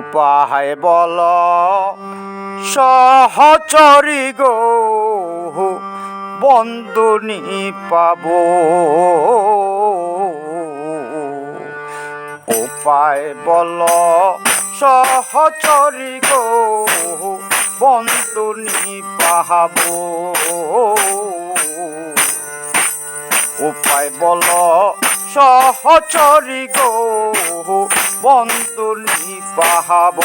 উপায় বল সহচরী গো, বন্ধনী পাব। উপায় বল সহচরী গো, বন্ধনী পাব। উপায় বল সহচরী গো, বন্ধনী পাব।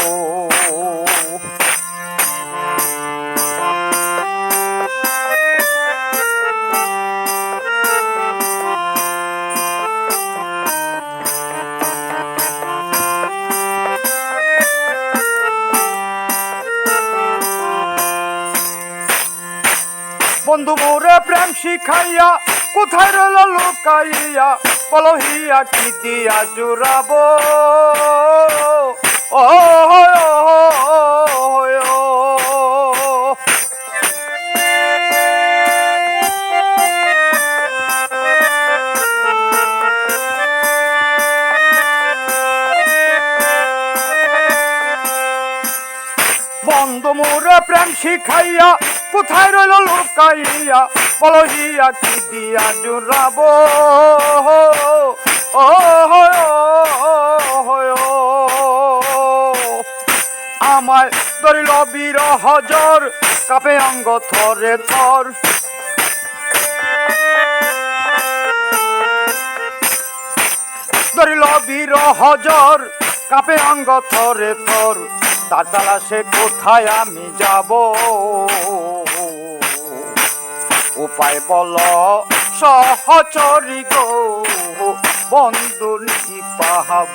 বন্ধু মোরে প্রেম শিখাইয়া কোথায় রইল লুকাইয়া, পলহিয়া কি দিয়া জুড়াবো। বন্ধু মোরে প্রেম শিখাইয়া কোথায় রইল লুকাইয়া, পলহিয়া কি দিয়া জুড়াবো। আমায় ধরিল বিরহ জ্বর, কাঁপে অঙ্গ থরে থর। ধরিল বিরহ জ্বর, কাঁপে অঙ্গ থরে থর। তার তালাশে কোথায় আমি যাব। উপায় বল সহচরী গো, বন্ধনী পাব।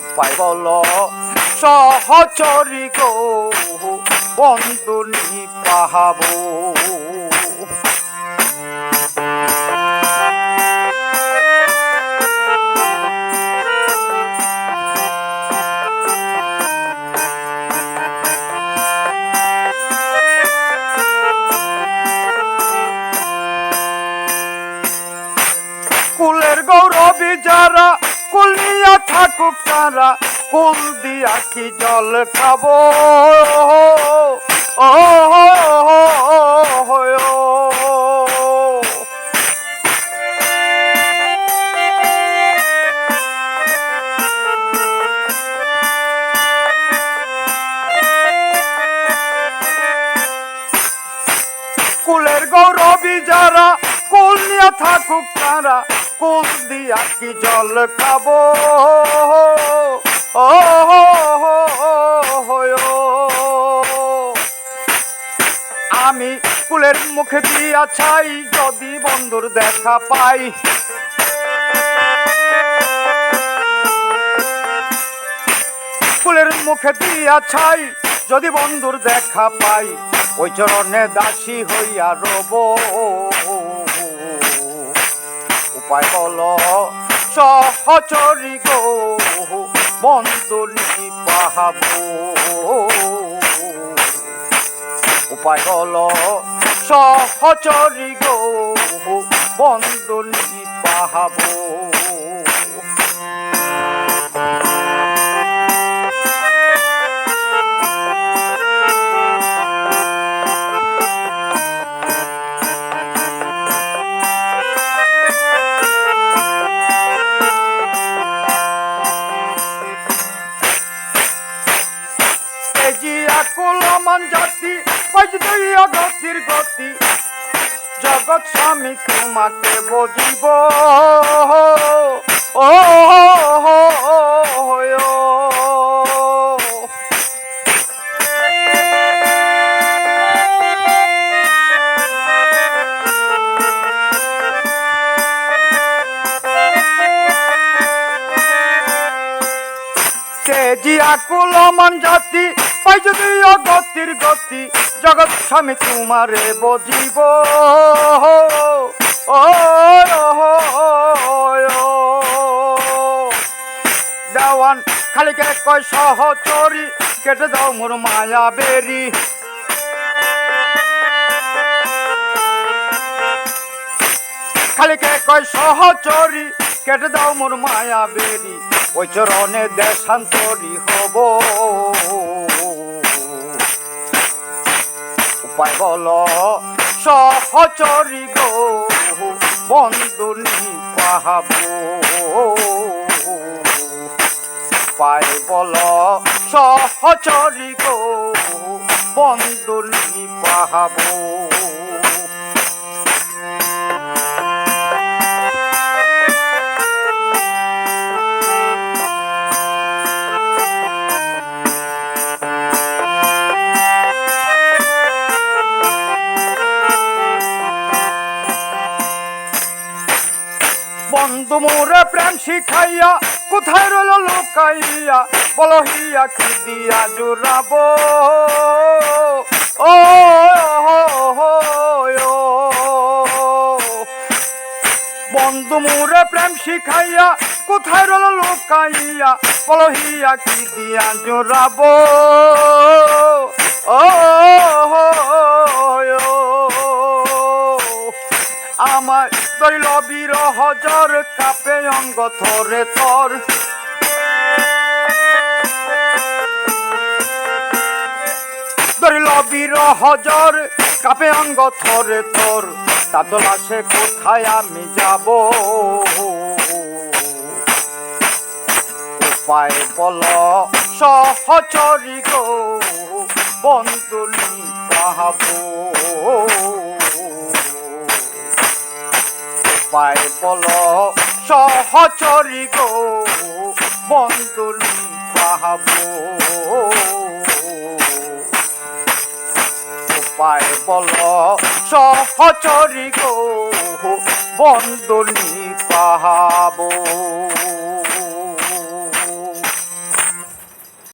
উপায় বল সহচরী গো, বন্ধনী পাব। কুলের গৌরবী যারা, কুল নিয়া থাকুক তারা, কুল দিয়া কি জল খাবো। কুলের গৌরবী যারা, কুল নিয়া থাকুক তারা, কুল দিয়া কি জল খাবো। আমি কুলের মুখে দিয়া চাই, যদি বন্ধুর দেখা পাই। কুলের মুখে দিয়া চাই, যদি বন্ধুর দেখা পাই। ওই চরণে দাসী হইয়া রব। উপায় বল সহচরী গো, বন্ধনী পাব। উপায় বল সহচরী গো, বন্ধনী পাব। কুলমান জাতি পাইয়া গতির গতি, জগৎ স্বামী তোমাকে বুঝিব। তেজিয়া কুলমান জাতি পাই যদি গতির গতি, জগৎ স্বামী তোমারে বুঝিব। দেওয়ান খালিকে কয় সহচরী, কেটে দাও মোর মায়া বেরি। খালিকে কয় সহচরী, কেটে দাও মোর মায়া বেরি ওই চরণে দেশান্তরী হব উপায় বলো সহচরী গো বন্ধুনি পাহাবো উপায় বলো সহচরী গো বন্ধুনি পাহাবো বন্ধু মোরে প্রেম শিখাইয়া কোথায় রইল লুকাইয়া বলো হিয়া কি দিয়া জুড়াবো ও বন্ধু মোরে প্রেম শিখাইয়া কোথায় রইল লুকাইয়া বলো হিয়া কি দিয়া জুড়াবো ও আমার ধরিল বিরহ জ্বর কাপে অঙ্গ থরে তর ধরিল বিরহ জ্বর কাপে অঙ্গ থরে তর তাদলা সে কোথায় আমি যাব উপায় বল সহচরী গো বন্ধুনি পাহাবো উপায় বলো সহচরী গো বন্ধুনি পাহাবো উপায় বলো সহচরী গো বন্ধুনি পাহাবো।